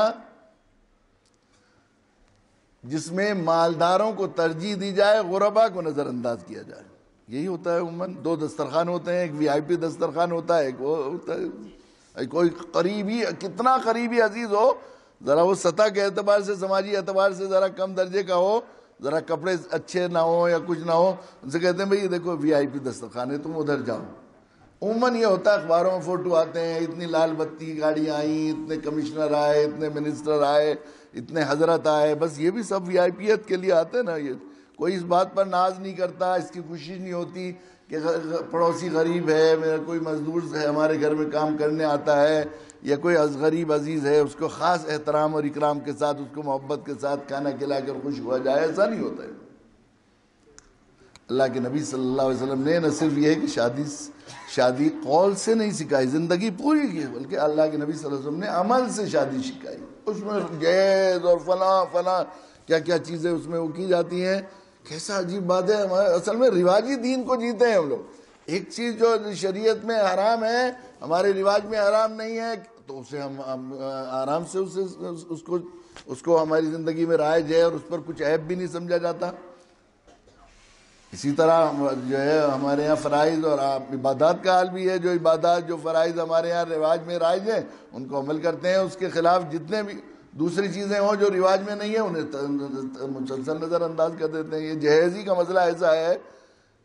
جس میں مالداروں کو ترجیح دی جائے، غربا کو نظر انداز کیا جائے. یہی ہوتا ہے عموماً. 2 دسترخوان ہوتے ہیں، ایک وی آئی پی دسترخوان ہوتا ہے، ایک وہ ہوتا ہے کوئی قریبی، کتنا قریبی عزیز ہو، ذرا وہ سطح کے اعتبار سے، سماجی اعتبار سے ذرا کم درجے کا ہو، ذرا کپڑے اچھے نہ ہو یا کچھ نہ ہو، ان سے کہتے ہیں بھئی یہ دیکھو وی آئی پی دسترخوان ہے، تم ادھر جاؤ. عموماً یہ ہوتا ہے اخباروں میں فوٹو آتے ہیں، اتنی لال بتی گاڑیاں آئیں، اتنے کمشنر آئے، اتنے منسٹر آئے، اتنے حضرت آئے. بس یہ بھی سب وی آئی پیت کے لیے آتے ہیں نا. یہ کوئی اس بات پر ناز نہیں کرتا، اس کی خوشی نہیں ہوتی کہ پڑوسی غریب ہے، میرا کوئی مزدور ہے ہمارے گھر میں کام کرنے آتا ہے، یا کوئی غریب عزیز ہے، اس کو خاص احترام اور اکرام کے ساتھ، اس کو محبت کے ساتھ کھانا کھلا کر خوش ہوا جائے. ایسا نہیں ہوتا ہے. اللہ کے نبی صلی اللہ علیہ وسلم نے نہ صرف یہ ہے کہ شادی قول سے نہیں سکھائی، زندگی پوری کی، بلکہ اللہ کے نبی صلی اللہ علیہ وسلم نے عمل سے شادی سکھائی. اس میں جہیز اور فلاں کیا کیا چیزیں اس میں وہ کی جاتی ہیں. کیسا عجیب بات ہے. اصل میں رواجی دین کو جیتے ہیں ہم لوگ. ایک چیز جو شریعت میں حرام ہے ہمارے رواج میں حرام نہیں ہے تو اسے ہم آرام سے اس کو ہماری زندگی میں رائج ہے اور اس پر کچھ عیب بھی نہیں سمجھا جاتا. اسی طرح جو ہے ہمارے یہاں فرائض اور عبادات کا حال بھی ہے. جو عبادات جو فرائض ہمارے یہاں رواج میں رائج ہیں ان کو عمل کرتے ہیں. اس کے خلاف جتنے بھی دوسری چیزیں ہوں جو رواج میں نہیں ہیں انہیں مسلسل نظر انداز کر دیتے ہیں. یہ جہیزی کا مسئلہ ایسا ہے.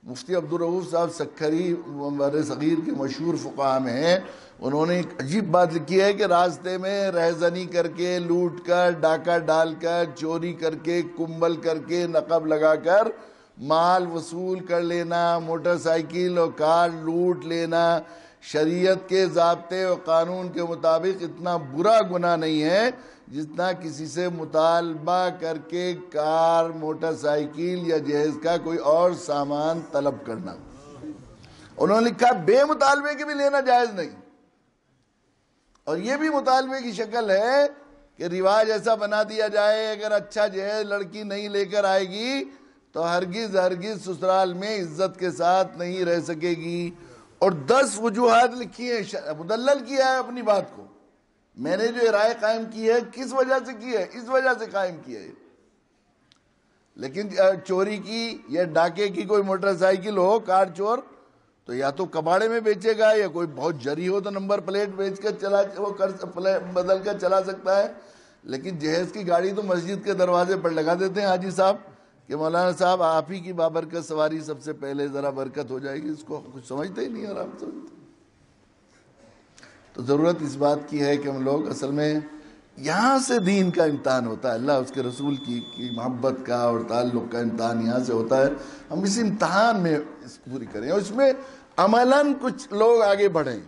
مفتی عبدالرؤوف صاحب سکھری بر صغیر کے مشہور فقہا میں ہیں. انہوں نے ایک عجیب بات لکھی ہے کہ راستے میں رہزنی کر کے، لوٹ کر، ڈاکہ ڈال کر، چوری کر کے، کمبل کر کے، نقب لگا کر مال وصول کر لینا، موٹر سائیکل اور کار لوٹ لینا شریعت کے ضابطے اور قانون کے مطابق اتنا برا گناہ نہیں ہے جتنا کسی سے مطالبہ کر کے کار، موٹر سائیکل یا جہیز کا کوئی اور سامان طلب کرنا. انہوں نے لکھا بے مطالبے کے بھی لینا جائز نہیں. اور یہ بھی مطالبے کی شکل ہے کہ رواج ایسا بنا دیا جائے اگر اچھا جہیز لڑکی نہیں لے کر آئے گی تو ہرگز سسرال میں عزت کے ساتھ نہیں رہ سکے گی. اور 10 وجوہات لکھی ہیں، مدلل کیا ہے اپنی بات کو. میں نے جو رائے قائم کی ہے کس وجہ سے کی ہے؟ اس وجہ سے قائم کی ہے. لیکن چوری کی یا ڈاکے کی کوئی موٹر سائیکل ہو، کار چور، تو یا تو کباڑے میں بیچے گا یا کوئی بہت جری ہو تو نمبر پلیٹ بیچ کر بدل کر چلا سکتا ہے. لیکن جہیز کی گاڑی تو مسجد کے دروازے پر لگا دیتے ہیں حاجی صاحب کہ مولانا صاحب آپ ہی کی بابرکت سواری سب سے پہلے ذرا برکت ہو جائے گی. اس کو کچھ سمجھتے ہی نہیں آرام سے. تو ضرورت اس بات کی ہے کہ ہم لوگ اصل میں یہاں سے دین کا امتحان ہوتا ہے، اللہ اس کے رسول کی محبت کا اور تعلق کا امتحان یہاں سے ہوتا ہے. ہم اس امتحان میں اس پوری کریں اور اس میں عملاً کچھ لوگ آگے بڑھیں،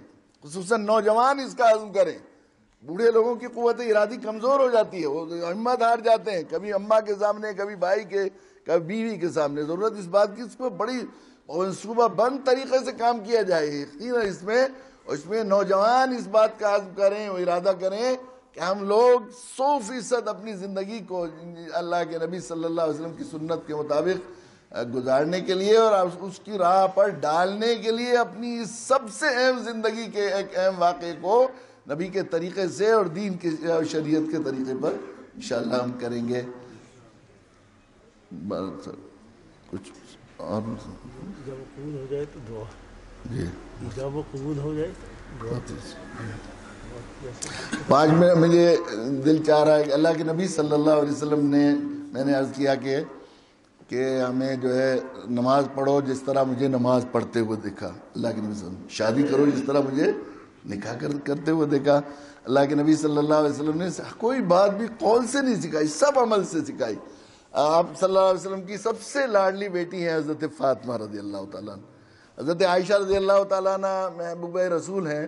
خصوصاً نوجوان اس کا عزم کریں. بوڑھے لوگوں کی قوت ارادی کمزور ہو جاتی ہے، وہ ہمت ہار جاتے ہیں، کبھی اماں کے سامنے، کبھی بھائی کے، کبھی بیوی کے سامنے. ضرورت اس بات کی اس کو بڑی منصوبہ بند طریقے سے کام کیا جائے. یقیناً اس میں نوجوان اس بات کا عزم کریں اور ارادہ کریں کہ ہم لوگ 100% اپنی زندگی کو اللہ کے نبی صلی اللہ علیہ وسلم کی سنت کے مطابق گزارنے کے لیے اور اس کی راہ پر ڈالنے کے لیے اپنی سب سے اہم زندگی کے ایک اہم واقعے کو نبی کے طریقے سے اور دین کے شریعت کے طریقے پر انشاءاللہ ہم کریں گے. کچھ اور جب قبول ہو جائے تو دعا. جی جب وہ قبول ہو جائے 5 منٹ مجھے دل چاہ رہا ہے کہ اللہ کے نبی صلی اللہ علیہ وسلم نے، میں نے عرض کیا کہ ہمیں جو ہے نماز پڑھو جس طرح مجھے نماز پڑھتے ہوئے دیکھا. اللہ کے نبی صلی اللہ علیہ وسلم شادی کرو جس طرح مجھے نکاح کرتے ہوئے دیکھا. اللہ کے نبی صلی اللہ علیہ وسلم نے کوئی بات بھی قول سے نہیں سکھائی، سب عمل سے سکھائی. آپ صلی اللہ علیہ وسلم کی سب سے لاڈلی بیٹی ہیں حضرت فاطمہ رضی اللہ تعالیٰ عنہ. حضرت عائشہ رضی اللہ تعالیٰ عنہ محبوبہ رسول ہیں.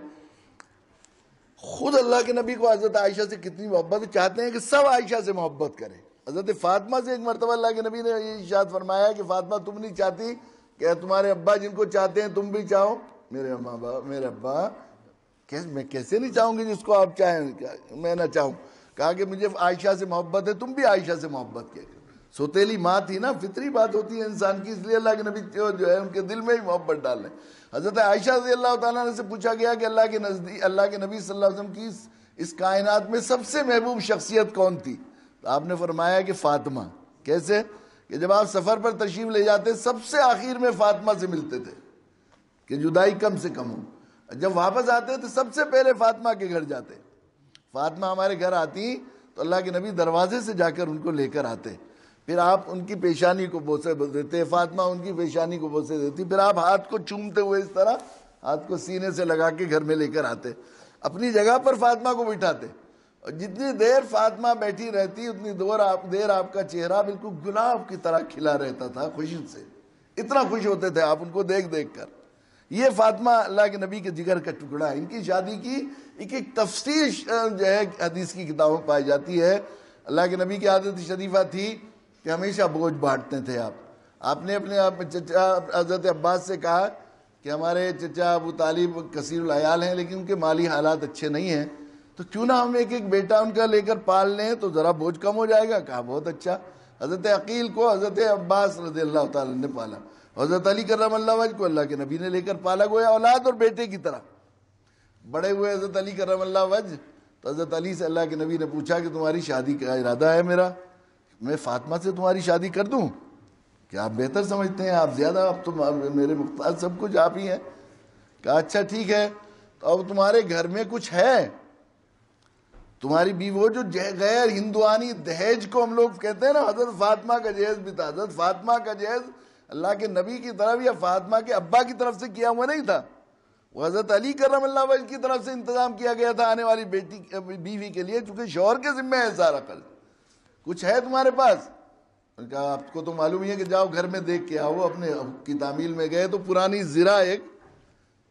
خود اللہ کے نبی کو حضرت عائشہ سے کتنی محبت، چاہتے ہیں کہ سب عائشہ سے محبت کریں. حضرت فاطمہ سے ایک مرتبہ اللہ کے نبی نے یہ ارشاد فرمایا کہ فاطمہ تم نہیں چاہتی کہ تمہارے ابا جن کو چاہتے ہیں تم بھی چاہو؟ میرے ابا میں کیسے نہیں چاہوں گی جس کو آپ چاہیں میں نہ چاہوں. کہا کہ مجھے عائشہ سے محبت ہے، تم بھی عائشہ سے محبت کیا. سوتیلی ماں تھی نا، فطری بات ہوتی ہے انسان کی، اس لیے اللہ کے نبی جو ہے ان کے دل میں ہی محبت ڈال لیں. حضرت عائشہ رضی اللہ تعالیٰ عنہ سے پوچھا گیا کہ اللہ کے نبی صلی اللہ علیہ وسلم کی اس کائنات میں سب سے محبوب شخصیت کون تھی؟ تو آپ نے فرمایا کہ فاطمہ. کیسے؟ کہ جب آپ سفر پر تشریف لے جاتے سب سے آخر میں فاطمہ سے ملتے تھے کہ جدائی کم سے کم ہو. جب واپس آتے تو سب سے پہلے فاطمہ کے گھر جاتے. فاطمہ ہمارے گھر آتی تو اللہ کے نبی دروازے سے جا کر ان کو لے کر آتے. پھر آپ ان کی پیشانی کو بوسے دیتے، فاطمہ ان کی پیشانی کو بوسے دیتی. پھر آپ ہاتھ کو چومتے ہوئے اس طرح ہاتھ کو سینے سے لگا کے گھر میں لے کر آتے. اپنی جگہ پر فاطمہ کو بٹھاتے اور جتنی دیر فاطمہ بیٹھی رہتی اتنی دیر آپ کا چہرہ بالکل گلاب کی طرح کھلا رہتا تھا خوشی سے. اتنا خوش ہوتے تھے آپ ان کو دیکھ کر. یہ فاطمہ اللہ کے نبی کے جگر کا ٹکڑا ہے. ان کی شادی کی ایک تفصیل جو ہے حدیث کی کتابوں میں پائی جاتی ہے. اللہ کے نبی کی عادت شریفہ تھی کہ ہمیشہ بوجھ بانٹتے تھے آپ. آپ نے اپنے چچا حضرت عباس سے کہا کہ ہمارے چچا ابو طالب کثیر العیال ہیں لیکن ان کے مالی حالات اچھے نہیں ہیں، تو کیوں نہ ہم ایک ایک بیٹا ان کا لے کر پال لیں تو ذرا بوجھ کم ہو جائے گا. کہا بہت اچھا. حضرت عقیل کو حضرت عباس رضی اللہ تعالیٰ نے پالا. حضرت علی کرم اللہ وجہ کو اللہ کے نبی نے لے کر پالا، گویا اولاد اور بیٹے کی طرح. بڑے ہوئے حضرت علی کرم اللہ وجہ، تو حضرت علی سے اللہ کے نبی نے پوچھا کہ تمہاری شادی کا ارادہ ہے میرا، میں فاطمہ سے تمہاری شادی کر دوں؟ کہ آپ بہتر سمجھتے ہیں، آپ زیادہ، اب تو میرے مختار سب کچھ آپ ہی ہیں. کہا اچھا ٹھیک ہے، تو اب تمہارے گھر میں کچھ ہے؟ تمہاری بیوی وہ جو غیر ہندوانی دہیج کو ہم لوگ کہتے ہیں نا، حضرت فاطمہ کا جہیز بھی تھا. حضرت فاطمہ کا جہیز اللہ کے نبی کی طرف یا فاطمہ کے ابا کی طرف سے کیا ہوا نہیں تھا، وہ حضرت علی کرم اللہ وجہ کی طرف سے انتظام کیا گیا تھا آنے والی بیوی کے لیے، چونکہ شوہر کے ذمہ ہے سارا قرض. کچھ ہے تمہارے پاس؟ کہا آپ کو تو معلوم ہی ہے کہ جاؤ گھر میں دیکھ کے آؤ. اپنے کی تعمیل میں گئے تو پرانی زرہ ایک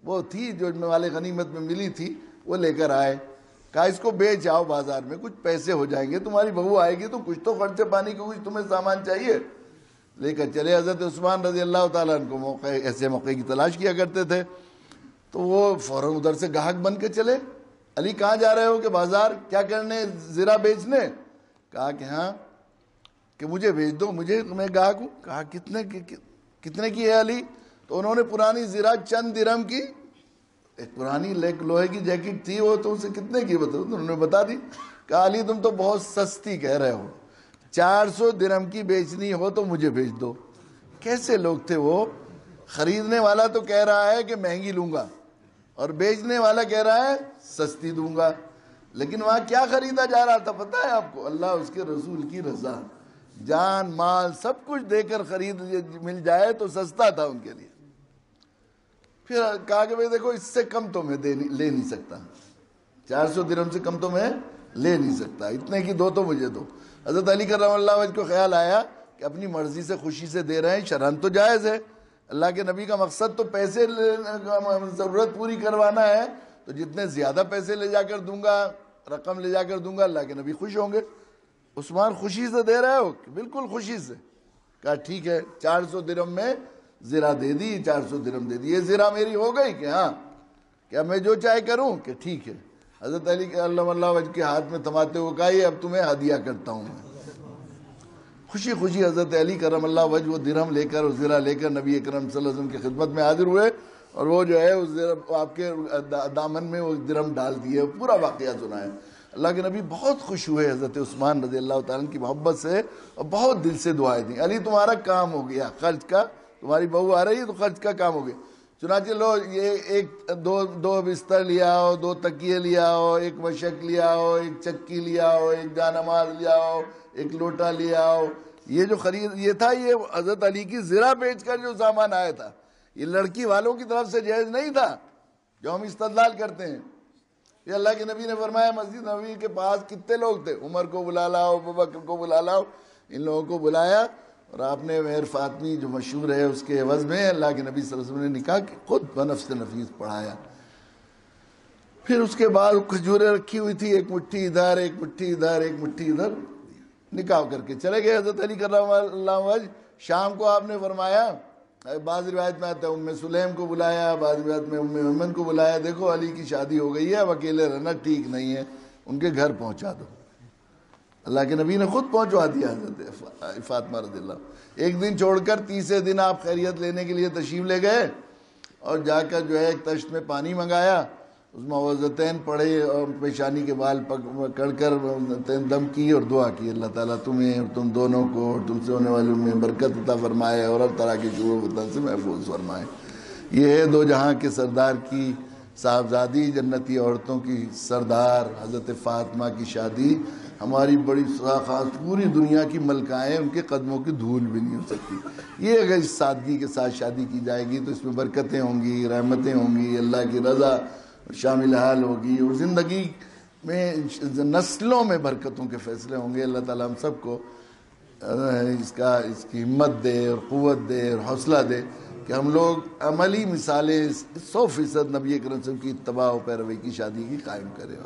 وہ تھی جو مال غنیمت میں ملی تھی، وہ لے کر آئے. کہا اس کو بیچ آؤ بازار میں، کچھ پیسے ہو جائیں گے، تمہاری بہو آئے گی تو کچھ تو خرچے پانی کو کچھ تمہیں سامان چاہیے. لے کر چلے. حضرت عثمان رضی اللہ تعالیٰ عنہ کو ایسے موقع کی تلاش کیا کرتے تھے، تو وہ فوراً ادھر سے گاہک بن کے چلے. علی کہاں جا رہے ہو؟ کہ بازار. کیا کرنے؟ زرہ بیچنے. کہا کہ ہاں. کہ مجھے بیچ دو، میں گاہک ہوں. کہا کتنے کی ہے علی؟ تو انہوں نے پرانی زرہ چند درہم کی، ایک پرانی لوہے کی جیکٹ تھی وہ، تو اسے کتنے کی بتاؤ؟ انہوں نے بتا دی. کہا علی تم تو بہت سستی کہہ رہے ہو، 400 درہم کی بیچنی ہو تو مجھے بیچ دو. کیسے لوگ تھے وہ؟ خریدنے والا تو کہہ رہا ہے کہ مہنگی لوں گا اور بیچنے والا کہہ رہا ہے سستی دوں گا. لیکن وہاں کیا خریدا جا رہا تھا پتہ ہے آپ کو؟ اللہ اس کے رسول کی رضا. جان مال سب کچھ دے کر خرید مل جائے تو سستا تھا ان کے لیے. پھر کہا کہ بھائی دیکھو اس سے کم تو میں لے نہیں سکتا، 400 درہم سے کم تو میں لے نہیں سکتا، اتنے کی دو تو مجھے دو. حضرت علی کرم اللہ وجہ کو خیال آیا کہ اپنی مرضی سے خوشی سے دے رہے ہیں، شرعاً تو جائز ہے. اللہ کے نبی کا مقصد تو پیسے ضرورت پوری کروانا ہے، تو جتنے زیادہ پیسے لے جا کر دوں گا، رقم لے جا کر دوں گا، اللہ کے نبی خوش ہوں گے. عثمان خوشی سے دے رہے ہو؟ بالکل خوشی سے. کہا ٹھیک ہے، 400 درہم میں زرہ دے دی، 400 درہم دے دی. یہ زرہ میری ہو گئی کہ ہاں؟ کیا میں جو چاہے کروں؟ کہ ٹھیک ہے. حضرت علی اللہ وجہ کے ہاتھ میں تھماتے ہوئے کہا یہ اب تمہیں ہدیہ کرتا ہوں میں. خوشی خوشی حضرت علی کرم اللہ وجہ وہ درہم لے کر اور زرہ لے کر نبی اکرم صلی اللہ علیہ وسلم کی خدمت میں حاضر ہوئے، اور وہ جو ہے آپ کے دامن میں وہ درہم ڈال دیے. پورا واقعہ سنا ہے. اللہ کے نبی بہت خوش ہوئے حضرت عثمان رضی اللہ تعالیٰ کی محبت سے، اور بہت دل سے دعائیں دیں. علی تمہارا کام ہو گیا خرچ کا، تمہاری بہو آ رہی ہے تو خرچ کا کام ہو گیا. چنانچہ لو یہ دو بستر لیا ہو، 2 تکیے لیا ہو، 1 مشک لیا ہو، 1 چکی لیا ہو، 1 جانماز لیا ہو، 1 لوٹا لیا ہو. یہ جو خرید یہ تھا، یہ حضرت علی کی زرہ بیچ کر جو سامان آیا تھا، یہ لڑکی والوں کی طرف سے جائز نہیں تھا جو ہم استدلال کرتے ہیں. یہ اللہ کے نبی نے فرمایا مسجد نبوی کے پاس کتنے لوگ تھے؟ عمر کو بلا لاؤ، ابوبکر کو بلا لاؤ. ان لوگوں کو بلایا اور آپ نے مہر فاطمی جو مشہور ہے اس کے عوض میں اللہ کے نبی صلی اللہ علیہ وسلم نے نکاح خود بنفس نفیس پڑھایا. پھر اس کے بعد کھجوریں رکھی ہوئی تھی، 1 مٹھی ادھر، 1 مٹھی ادھر، 1 مٹھی ادھر، نکاح کر کے چلے گئے. حضرت علی کرم اللہ وجہ شام کو آپ نے فرمایا، بعض روایت میں آتا ہے ام سلیم کو بلایا، بعض روایت میں ام ایمن کو بلایا، دیکھو علی کی شادی ہو گئی ہے، اب اکیلے رہنا ٹھیک نہیں ہے، ان کے گھر پہنچا دو. اللہ کے نبی نے خود پہنچوا دیا حضرت فاطمہ رضی اللہ. ایک دن چھوڑ کر تیسرے دن آپ خیریت لینے کے لیے تشریف لے گئے، اور جا کر جو ہے ایک تشت میں پانی منگایا، اس میں معوذتین پڑھے اور پیشانی کے بال پکڑ کر دم کی اور دعا کی، اللہ تعالیٰ تمہیں اور تم دونوں کو اور تم سے ہونے والوں میں برکت عطا فرمائے اور ہر طرح کے شور و فتن سے محفوظ فرمائے. یہ ہے 2 جہاں کے سردار کی صاحبزادی، جنتی عورتوں کی سردار حضرت فاطمہ کی شادی. ہماری بڑی خاص پوری دنیا کی ملکائیں ان کے قدموں کی دھول بھی نہیں ہو سکتی. یہ اگر اس سادگی کے ساتھ شادی کی جائے گی تو اس میں برکتیں ہوں گی، رحمتیں ہوں گی، اللہ کی رضا شامل حال ہوگی، اور زندگی میں نسلوں میں برکتوں کے فیصلے ہوں گے. اللہ تعالیٰ ہم سب کو اس کی ہمت دے اور قوت دے اور حوصلہ دے کہ ہم لوگ عملی مثالیں 100% نبی اکرم صلی اللہ علیہ وسلم کی اتباع و پیروی کی شادی کی قائم کریں.